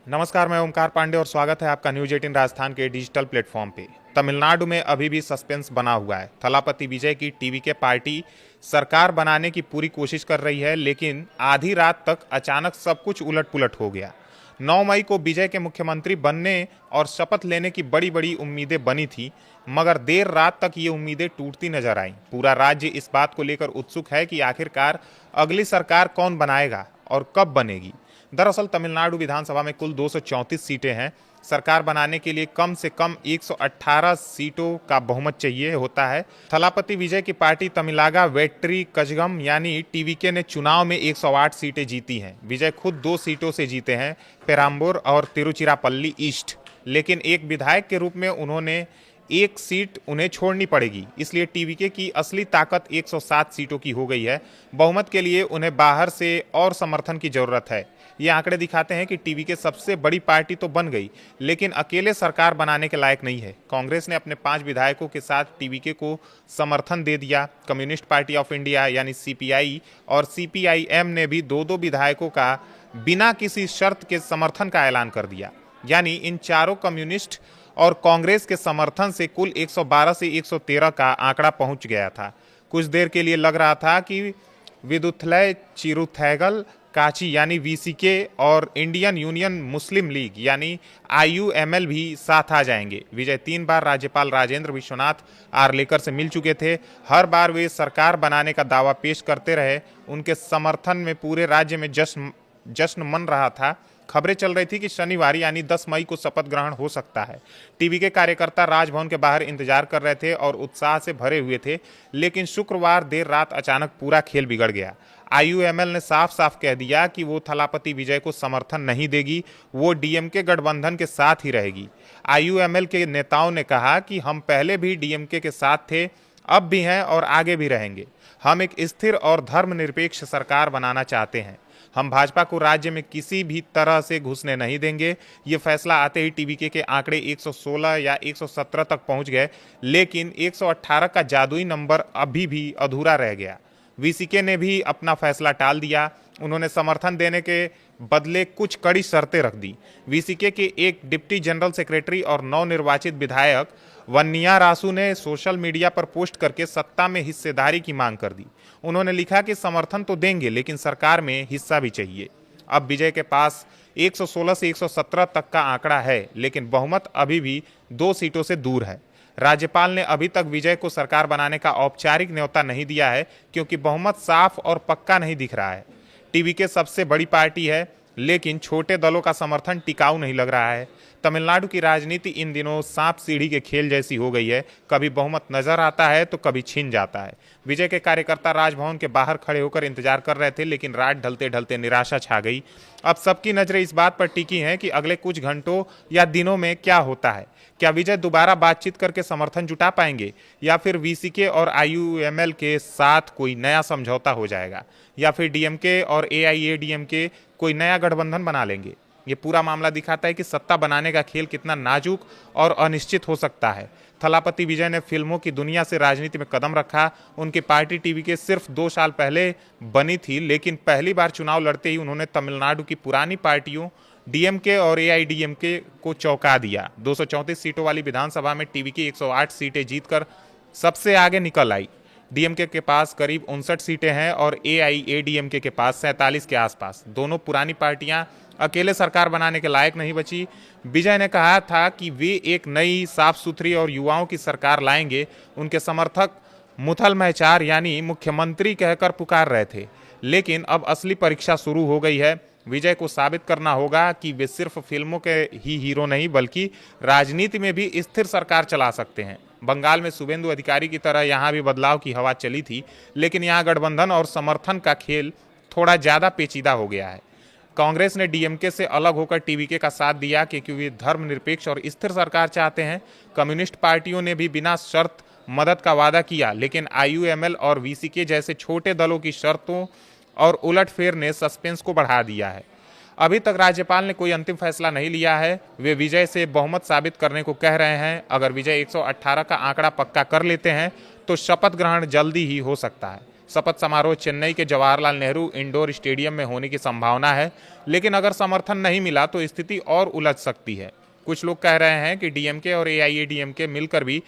नमस्कार, मैं ओमकार पांडे और स्वागत है आपका न्यूज 18 राजस्थान के डिजिटल प्लेटफॉर्म पे। तमिलनाडु में अभी भी सस्पेंस बना हुआ है। थलापति विजय की टीवीके पार्टी सरकार बनाने की पूरी कोशिश कर रही है, लेकिन आधी रात तक अचानक सब कुछ उलट-पुलट हो गया। 9 मई को विजय के मुख्यमंत्री बनने और शपथ लेने की बड़ी बड़ी उम्मीदें बनी थी, मगर देर रात तक ये उम्मीदें टूटती नजर आईं। पूरा राज्य इस बात को लेकर उत्सुक है कि आखिरकार अगली सरकार कौन बनाएगा और कब बनेगी। दरअसल तमिलनाडु विधानसभा में कुल 234 सीटें हैं। सरकार बनाने के लिए कम से कम 118 सीटों का बहुमत चाहिए होता है। थलापति विजय की पार्टी तमिलागा वेट्री कजगम यानी टीवीके ने चुनाव में 108 सीटें जीती हैं। विजय खुद 2 सीटों से जीते हैं, पेराम्बूर और तिरुचिरापल्ली ईस्ट, लेकिन एक विधायक के रूप में उन्होंने एक सीट उन्हें छोड़नी पड़ेगी। इसलिए टीवीके की असली ताकत 107 सीटों की हो गई है। बहुमत के लिए उन्हें बाहर से और समर्थन की जरूरत है। ये आंकड़े दिखाते हैं कि टीवीके सबसे बड़ी पार्टी तो बन गई, लेकिन अकेले सरकार बनाने के लायक नहीं है। कांग्रेस ने अपने 5 विधायकों के साथ टीवीके को समर्थन दे दिया। कम्युनिस्ट पार्टी ऑफ इंडिया यानी सीपीआई और सीपीआईएम ने भी 2-2 विधायकों का बिना किसी शर्त के समर्थन का ऐलान कर दिया। यानी इन चारों कम्युनिस्ट और कांग्रेस के समर्थन से कुल 112 से 113 का आंकड़ा पहुंच गया था। कुछ देर के लिए लग रहा था कि विदुथलय चिरुथैगल काची यानी वीसीके और इंडियन यूनियन मुस्लिम लीग यानी आईयूएमएल भी साथ आ जाएंगे। विजय 3 बार राज्यपाल राजेंद्र विश्वनाथ आर्लेकर से मिल चुके थे। हर बार वे सरकार बनाने का दावा पेश करते रहे। उनके समर्थन में पूरे राज्य में जश्न मन रहा था। खबरें चल रही थी कि शनिवार यानी 10 मई को शपथ ग्रहण हो सकता है। टीवी के कार्यकर्ता राजभवन के बाहर इंतजार कर रहे थे और उत्साह से भरे हुए थे, लेकिन शुक्रवार देर रात अचानक पूरा खेल बिगड़ गया। आईयूएमएल ने साफ साफ कह दिया कि वो थलापति विजय को समर्थन नहीं देगी, वो डीएमके गठबंधन के साथ ही रहेगी। आईयूएमएल के नेताओं ने कहा कि हम पहले भी डीएमके के साथ थे, अब भी हैं और आगे भी रहेंगे। हम एक स्थिर और धर्मनिरपेक्ष सरकार बनाना चाहते हैं। हम भाजपा को राज्य में किसी भी तरह से घुसने नहीं देंगे। ये फैसला आते ही टीवीके के आंकड़े 116 या 117 तक पहुंच गए, लेकिन 118 का जादुई नंबर अभी भी अधूरा रह गया। वीसीके ने भी अपना फैसला टाल दिया। उन्होंने समर्थन देने के बदले कुछ कड़ी शर्तें रख दी। वीसीके के एक डिप्टी जनरल सेक्रेटरी और नवनिर्वाचित विधायक वन्नियारासु ने सोशल मीडिया पर पोस्ट करके सत्ता में हिस्सेदारी की मांग कर दी। उन्होंने लिखा कि समर्थन तो देंगे, लेकिन सरकार में हिस्सा भी चाहिए। अब विजय के पास 116 से 117 तक का आंकड़ा है, लेकिन बहुमत अभी भी 2 सीटों से दूर है। राज्यपाल ने अभी तक विजय को सरकार बनाने का औपचारिक न्योता नहीं दिया है, क्योंकि बहुमत साफ और पक्का नहीं दिख रहा है। टीवीके सबसे बड़ी पार्टी है, लेकिन छोटे दलों का समर्थन टिकाऊ नहीं लग रहा है। तमिलनाडु की राजनीति इन दिनों सांप सीढ़ी के खेल जैसी हो गई है। कभी बहुमत नजर आता है तो कभी छिन जाता है। विजय के कार्यकर्ता राजभवन के बाहर खड़े होकर इंतजार कर रहे थे, लेकिन रात ढलते ढलते निराशा छा गई। अब सबकी नजरें इस बात पर टिकी हैं कि अगले कुछ घंटों या दिनों में क्या होता है। क्या विजय दोबारा बातचीत करके समर्थन जुटा पाएंगे, या फिर वीसीके और आईयूएमएल के साथ कोई नया समझौता हो जाएगा, या फिर डीएमके और एआईएडीएमके कोई नया गठबंधन बना लेंगे। ये पूरा मामला दिखाता है कि सत्ता बनाने का खेल कितना नाजुक और अनिश्चित हो सकता है। थलापति विजय ने फिल्मों की दुनिया से राजनीति में कदम रखा। उनकी पार्टी टीवीके सिर्फ 2 साल पहले बनी थी, लेकिन पहली बार चुनाव लड़ते ही उन्होंने तमिलनाडु की पुरानी पार्टियों डीएमके और एआईडीएमके को चौंका दिया। 234 सीटों वाली विधानसभा में टीवीके 108 सीटें जीतकर सबसे आगे निकल आई। डीएमके के पास करीब 59 सीटें हैं और एआईएडीएमके के पास 47 के आसपास। दोनों पुरानी पार्टियां अकेले सरकार बनाने के लायक नहीं बची। विजय ने कहा था कि वे एक नई, साफ सुथरी और युवाओं की सरकार लाएंगे। उनके समर्थक मुथल महचार यानी मुख्यमंत्री कहकर पुकार रहे थे, लेकिन अब असली परीक्षा शुरू हो गई है। विजय को साबित करना होगा कि वे सिर्फ फिल्मों के ही हीरो नहीं, बल्कि राजनीति में भी स्थिर सरकार चला सकते हैं। बंगाल में शुभेंदु अधिकारी की तरह यहाँ भी बदलाव की हवा चली थी, लेकिन यहाँ गठबंधन और समर्थन का खेल थोड़ा ज़्यादा पेचीदा हो गया है। कांग्रेस ने डीएमके से अलग होकर टीवीके का साथ दिया, क्योंकि वे धर्मनिरपेक्ष और स्थिर सरकार चाहते हैं। कम्युनिस्ट पार्टियों ने भी बिना शर्त मदद का वादा किया, लेकिन आईयूएमएल और वीसीके जैसे छोटे दलों की शर्तों और उलटफेर ने सस्पेंस को बढ़ा दिया है। अभी तक राज्यपाल ने कोई अंतिम फैसला नहीं लिया है। वे विजय से बहुमत साबित करने को कह रहे हैं। अगर विजय 118 का आंकड़ा पक्का कर लेते हैं तो शपथ ग्रहण जल्दी ही हो सकता है। शपथ समारोह चेन्नई के जवाहरलाल नेहरू इंडोर स्टेडियम में होने की संभावना है, लेकिन अगर समर्थन नहीं मिला तो स्थिति और उलझ सकती है। कुछ लोग कह रहे हैं कि डीएमके और एआईएडीएमके मिलकर भी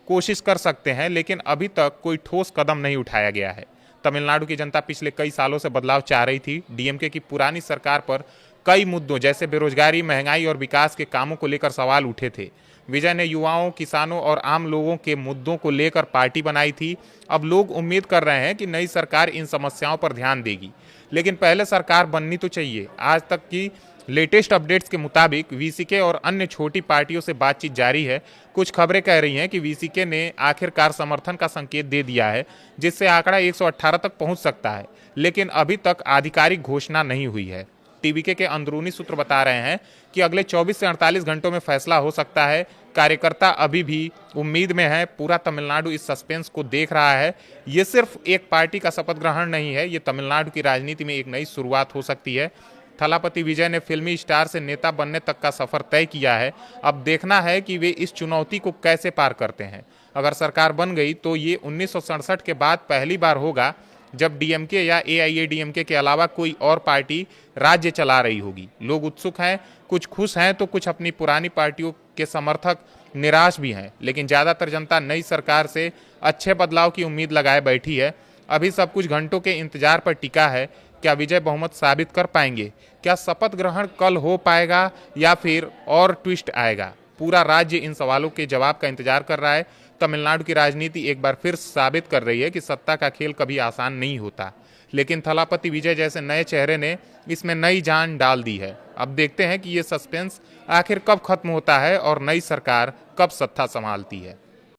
कोशिश कर सकते हैं, लेकिन अभी तक कोई ठोस कदम नहीं उठाया गया है। तमिलनाडु की जनता पिछले कई सालों से बदलाव चाह रही थी। डीएमके की पुरानी सरकार पर कई मुद्दों जैसे बेरोजगारी, महंगाई और विकास के कामों को लेकर सवाल उठे थे। विजय ने युवाओं, किसानों और आम लोगों के मुद्दों को लेकर पार्टी बनाई थी। अब लोग उम्मीद कर रहे हैं कि नई सरकार इन समस्याओं पर ध्यान देगी, लेकिन पहले सरकार बननी तो चाहिए। आज तक की लेटेस्ट अपडेट्स के मुताबिक वीसीके और अन्य छोटी पार्टियों से बातचीत जारी है। कुछ खबरें कह रही हैं कि वीसीके ने आखिरकार समर्थन का संकेत दे दिया है, जिससे आंकड़ा 118 तक पहुंच सकता है, लेकिन अभी तक आधिकारिक घोषणा नहीं हुई है। टीवीके के अंदरूनी सूत्र बता रहे हैं कि अगले 24 से 48 घंटों में फैसला हो सकता है। कार्यकर्ता अभी भी उम्मीद में है। पूरा तमिलनाडु इस सस्पेंस को देख रहा है। ये सिर्फ एक पार्टी का शपथ ग्रहण नहीं है, ये तमिलनाडु की राजनीति में एक नई शुरुआत हो सकती है। थलापति विजय ने फिल्मी स्टार से नेता बनने तक का सफर तय किया है। अब देखना है कि वे इस चुनौती को कैसे पार करते हैं। अगर सरकार बन गई तो ये 1967 के बाद पहली बार होगा जब डीएमके या एआईएडीएमके के अलावा कोई और पार्टी राज्य चला रही होगी। लोग उत्सुक हैं, कुछ खुश हैं तो कुछ अपनी पुरानी पार्टियों के समर्थक निराश भी हैं, लेकिन ज़्यादातर जनता नई सरकार से अच्छे बदलाव की उम्मीद लगाए बैठी है। अभी सब कुछ घंटों के इंतजार पर टिका है। क्या विजय बहुमत साबित कर पाएंगे? क्या शपथ ग्रहण कल हो पाएगा या फिर और ट्विस्ट आएगा? पूरा राज्य इन सवालों के जवाब का इंतजार कर रहा है। तमिलनाडु की राजनीति एक बार फिर साबित कर रही है कि सत्ता का खेल कभी आसान नहीं होता, लेकिन थलापति विजय जैसे नए चेहरे ने इसमें नई जान डाल दी है। अब देखते हैं कि ये सस्पेंस आखिर कब खत्म होता है और नई सरकार कब सत्ता संभालती है।